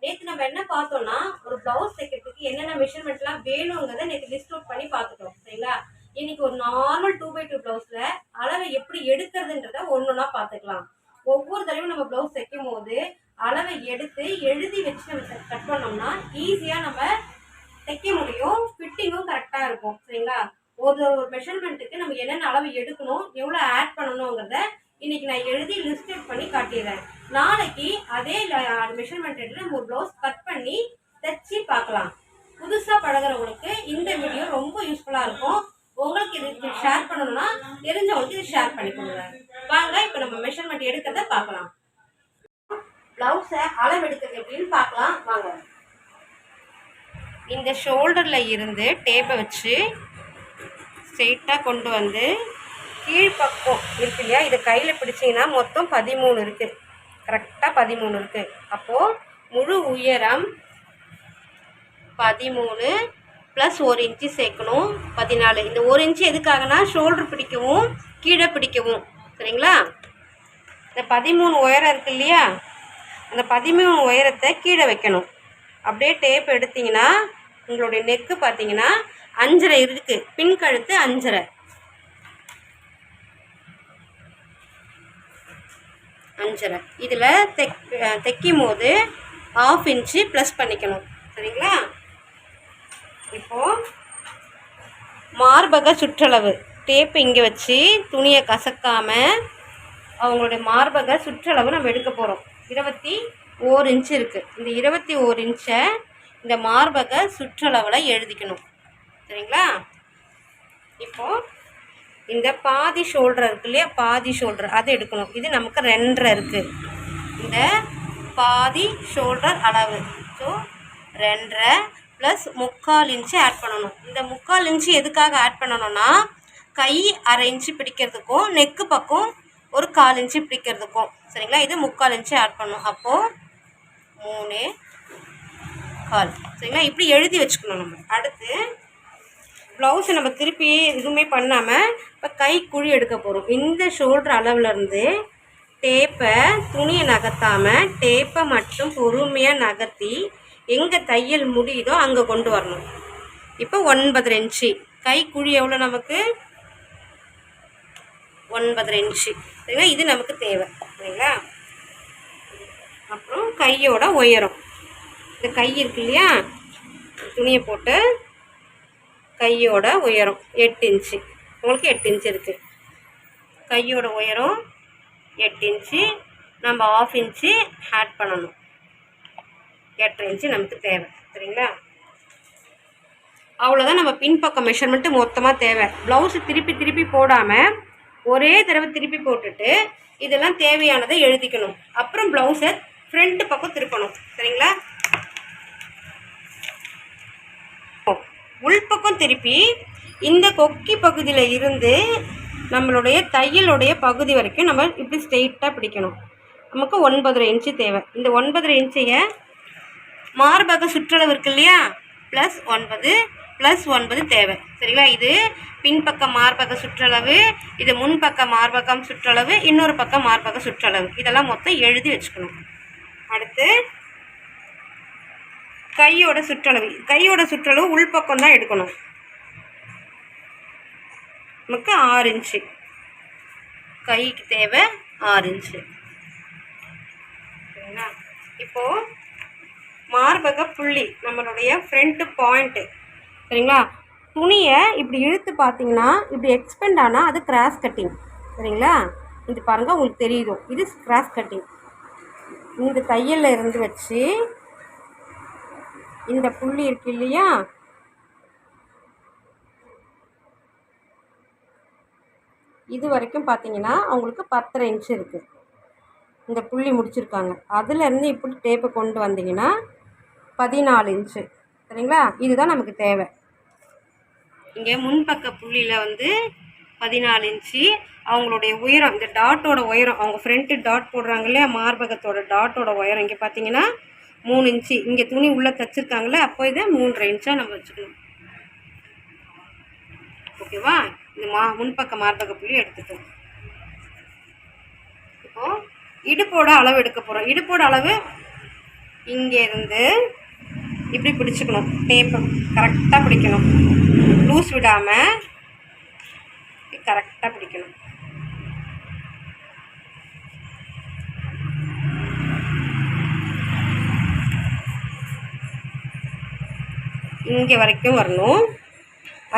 நேற்று நம்ம என்ன பார்த்தோம்னா ஒரு பிளவுஸ் தைக்கிறதுக்கு என்னென்ன மெஷர்மெண்ட்லாம் வேணுங்கிறத நேற்று லிஸ்ட் அவுட் பண்ணி பார்த்துட்டோம் சரிங்களா. இன்னைக்கு ஒரு நார்மல் 2x2 பிளவுஸ்ல அளவை எப்படி எடுக்கிறதுன்றத ஒன்னொன்னா பார்த்துக்கலாம். ஒவ்வொரு தடவையும் நம்ம பிளவுஸ் தைக்கும் போது அளவை எடுத்து எழுதி வச்சு நம்ம கட் பண்ணோம்னா ஈஸியா நம்ம தைக்க முடியும், ஃபிட்டிங்கும் கரெக்டா இருக்கும் சரிங்களா. ஒரு மெஷர்மெண்ட்டுக்கு நம்ம என்னென்ன அளவு எடுக்கணும், எவ்வளோ ஆட் பண்ணணுங்கிறத இன்னைக்கு நான் எழுதி லிஸ்ட் அவுட் பண்ணி காட்டிடுறேன். நாளைக்கு அதே மெஷர்மெண்ட் எடுத்து நம்ம ஒரு ப்ளவுஸ் கட் பண்ணி தைச்சி பார்க்கலாம். புதுசாக பழகிறவங்களுக்கு இந்த வீடியோ ரொம்ப யூஸ்ஃபுல்லாக இருக்கும். உங்களுக்கு இது ஷேர் பண்ணணும்னா தெரிஞ்சவங்களுக்கு இது ஷேர் பண்ணிக்கோங்க. வாங்க இப்போ நம்ம மெஷர்மெண்ட் எடுக்கிறத பார்க்கலாம். ப்ளவுஸை அளவு எடுக்கிறது எப்படின்னு பார்க்கலாம் வாங்க. இந்த ஷோல்டரில் இருந்து டேப்பை வச்சு ஸ்ட்ரெயிட்டாக கொண்டு வந்து கீழ்ப்பக்கம் இருக்கு இல்லையா, இது கையில் பிடிச்சிங்கன்னா மொத்தம் 13 இருக்குது. கரெக்டாக 13 இருக்குது. அப்போது முழு உயரம் 13 ப்ளஸ் 1 இன்ச்சு சேர்க்கணும் 14. இந்த 1 இன்ச்சு எதுக்காகனா ஷோல்டர் பிடிக்கவும் கீழே பிடிக்கவும் சரிங்களா. இந்த 13 உயரம் இருக்குது இல்லையா, அந்த 13 உயரத்தை கீழே வைக்கணும். அப்படியே டேப் எடுத்திங்கன்னா உங்களுடைய நெக்கு பார்த்தீங்கன்னா 5.5 இருக்குது. பின் கழுத்து 5.5 இதில் தைக்கும் போது 1/2 இன்ச்சு ப்ளஸ் பண்ணிக்கணும் சரிங்களா. இப்போது மார்பக சுற்றளவு டேப்பு இங்கே வச்சு துணியை கசக்காமல் அவங்களுடைய மார்பக சுற்றளவு நம்ம எடுக்க போகிறோம். 21 இன்ச்சு இருக்குது. இந்த 21 இன்ச்சை இந்த மார்பக சுற்றளவில் எழுதிக்கணும் சரிங்களா. இப்போது இந்த பாதி ஷோல்டர் இருக்கு இல்லையா, பாதி ஷோல்டர் அதை எடுக்கணும். இது நமக்கு 2.5 இருக்குது. இந்த பாதி ஷோல்டர் அளவு ஸோ 2.5 ப்ளஸ் 3/4 இன்ச்சு ஆட் பண்ணணும். இந்த 3/4 இன்ச்சு எதுக்காக ஆட் பண்ணணும்னா கை 1/2 இன்ச்சு பிடிக்கிறதுக்கும் நெக்கு பக்கம் ஒரு 1/4 இன்ச்சு பிடிக்கிறதுக்கும் சரிங்களா. இது 3/4 இன்ச்சு ஆட் பண்ணணும். அப்போது 3/4 சரிங்களா. இப்படி எழுதி வச்சுக்கணும் நம்ம. அடுத்து ப்ளவுஸை நம்ம திருப்பி எதுவுமே பண்ணாமல் இப்போ கை குழி எடுக்க போகிறோம். இந்த ஷோல்டர் அளவுலேருந்து டேப்பை துணியை நகர்த்தாமல் டேப்பை மட்டும் பொறுமையாக நகர்த்தி எங்கே தையல் முடியுதோ அங்கே கொண்டு வரணும். இப்போ 9.5 இன்ச்சு கை குழி எவ்வளோ நமக்கு 9.5 இன்ச்சு சரிங்களா. இது நமக்கு தேவை சரிங்களா. அப்புறம் கையோட உயரம், இந்த கை இருக்கு இல்லையா, துணியை போட்டு கையோட உயரம் 8 இன்ச்சு. உங்களுக்கு 8 இன்ச்சு இருக்குது. கையோட உயரம் 8 இன்ச்சு. நம்ம 1/2 இன்ச்சு ஆட் பண்ணணும். 8.5 இன்ச்சு நமக்கு தேவை சரிங்களா. அவ்வளோதான் நம்ம பின்பக்கம் மெஷர்மெண்ட்டு மொத்தமாக தேவை. ப்ளவுஸு திருப்பி திருப்பி போடாமல் ஒரே தடவை திருப்பி போட்டுட்டு இதெல்லாம் தேவையானதை எழுதிக்கணும். அப்புறம் ப்ளவுஸை ஃப்ரண்ட் பக்கம் திருப்பணும் சரிங்களா. உள்பக்கம் திருப்பி இந்த கொக்கி பகுதியில் இருந்து நம்மளுடைய தையலுடைய பகுதி வரைக்கும் நம்ம இப்படி ஸ்ட்ரெயிட்டாக பிடிக்கணும். நமக்கு 9.5 இன்ச்சு தேவை. இந்த 9.5 இன்ச்சையை மார்பக சுற்றளவு இருக்கு இல்லையா, +9 தேவை சரிங்களா. இது பின்பக்கம் மார்பக சுற்றளவு, இது முன்பக்க மார்பகம் சுற்றளவு, இன்னொரு பக்கம் மார்பக சுற்றளவு, இதெல்லாம் மொத்தம் எழுதி வச்சுக்கணும். அடுத்து கையோட சுற்றளவு உள்பக்கம் தான் எடுக்கணும். நமக்கு 6 இன்ச்சு கைக்கு தேவை 6 இன்ச்சு சரிங்களா. இப்போது மார்பக புள்ளி நம்மளுடைய ஃப்ரண்ட் பாயிண்ட்டு சரிங்களா. துணியை இப்படி இழுத்து பார்த்தீங்கன்னா இப்படி எக்ஸ்பெண்ட் ஆனால் அது கிராஸ் கட்டிங் சரிங்களா. இது பாருங்கள் உங்களுக்கு தெரியுதோ, இது கிராஸ் கட்டிங். இந்த தையலில் இருந்து வச்சு இந்த புள்ளி இருக்கு இல்லையா, இது வரைக்கும் பார்த்தீங்கன்னா அவங்களுக்கு 10.5 இன்ச்சு இருக்குது. இந்த புள்ளி முடிச்சிருக்காங்க. அதுலேருந்து இப்படி டேப்பை கொண்டு வந்தீங்கன்னா 14 இன்ச்சு சரிங்களா. இதுதான் நமக்கு தேவை. இங்கே முன்பக்க புள்ளியில் வந்து 14 இன்ச்சு. அவங்களுடைய உயரம், இந்த டாட்டோட உயரம், அவங்க ஃப்ரண்ட்டு டாட் போடுறாங்க இல்லையா, மார்பகத்தோட டாட்டோட உயரம் இங்கே பார்த்தீங்கன்னா 3 இன்ச்சு. இங்கே துணி உள்ளே தைச்சிருக்காங்களே, அப்போ இதை 3.5 இன்ச்சாக நம்ம வச்சுக்கணும். ஓகேவா. இந்த முன்பக்க மார்பக புள்ளி எடுத்துட்டோம். இப்போது இடுப்போட அளவு எடுக்க போகிறோம். இடுப்போட அளவு இங்கேருந்து இப்படி பிடிச்சிக்கணும், டேப்பு கரெக்டாக பிடிக்கணும், லூஸ் விடாமல் கரெக்டாக பிடிக்கணும். இங்கே வரைக்கும் வரணும்.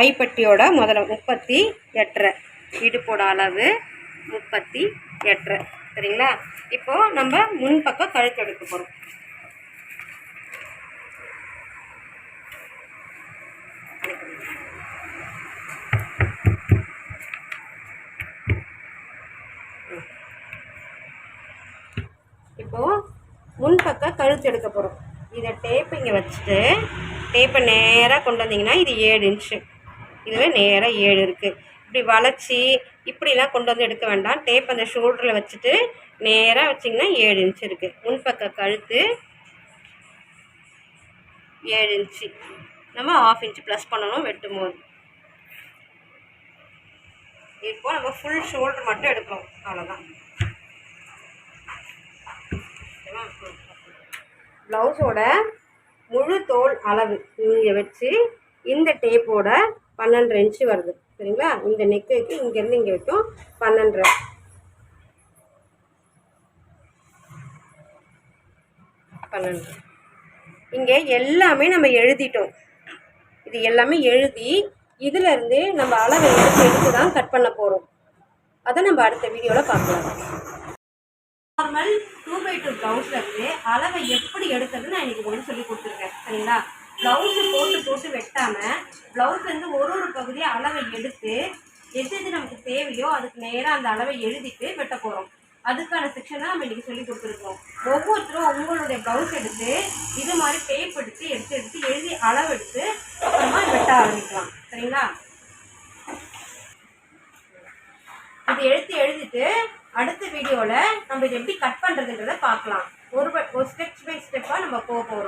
ஐப்பட்டியோட முதல்ல 38 இடுப்போட அளவு 38. சரிங்களா? இப்போது நம்ம முன்பக்கம் கழுத்து எடுக்க போகிறோம். இப்போது முன்பக்கம் கழுத்து எடுக்க போகிறோம். இதை டேப்பு இங்கே வச்சுட்டு டேப்பை நேராக கொண்டு வந்தீங்கன்னா இது 7 இன்ச்சு, இதுவே நேராக 7 இருக்குது. இப்படி வளைச்சி இப்படிலாம் கொண்டு வந்து எடுக்க வேண்டாம். டேப் அந்த ஷோல்டரில் வச்சுட்டு நேராக வச்சிங்கன்னா 7 இன்ச்சு இருக்குது. முன்பக்க கழுத்து 7 இன்ச்சு, நம்ம 1/2 இன்ச்சு ப்ளஸ் பண்ணணும் வெட்டும் போது. இப்போ நம்ம ஃபுல் ஷோல்டர் மட்டும் எடுக்கணும், அவ்வளோதான். ப்ளவுஸோட முழு தோல் அளவு இங்கே வச்சு இந்த டேப்போட 12 இன்ச்சு வருது. சரிங்களா? இந்த நெக்குக்கு இங்கேருந்து இங்கே வரைக்கும் 12. இங்கே எல்லாமே நம்ம எழுதிட்டோம். இது எல்லாமே எழுதி இதிலேருந்து நம்ம அளவை எடுத்து தான் கட் பண்ண போகிறோம். அதை நம்ம அடுத்த வீடியோவில் பார்க்கலாம். நார்மல் 2x2 ப்ளவுஸில் இருந்து அளவை எப்படி எடுக்கிறது நான் இன்றைக்கி உங்களுக்கு சொல்லி கொடுத்துருக்கேன். சரிங்களா? ப்ளவுஸு போட்டு வெட்டாமல் ப்ளவுஸ்லேருந்து ஒரு பகுதியை அளவை எடுத்து எது நமக்கு தேவையோ அதுக்கு நேராக அந்த அளவை எழுதிட்டு வெட்ட போகிறோம். அதுக்கான செக்ஷன் தான் நம்ம இன்றைக்கி சொல்லி கொடுத்துருக்கோம். ஒவ்வொருத்தரும் உங்களுடைய ப்ளவுஸ் எடுத்து இது மாதிரி டேப் எடுத்து எழுதி அளவெடுத்து அப்புறமா வெட்ட ஆரம்பிக்கலாம். சரிங்களா? இது எழுதிட்டு அடுத்த வீடியோவில் நம்ம இதை எப்படி கட் பண்ணுறதுன்றதை பார்க்கலாம். ஒரு ஸ்டெப் பை ஸ்டெப்பாக நம்ம போக போகிறோம்.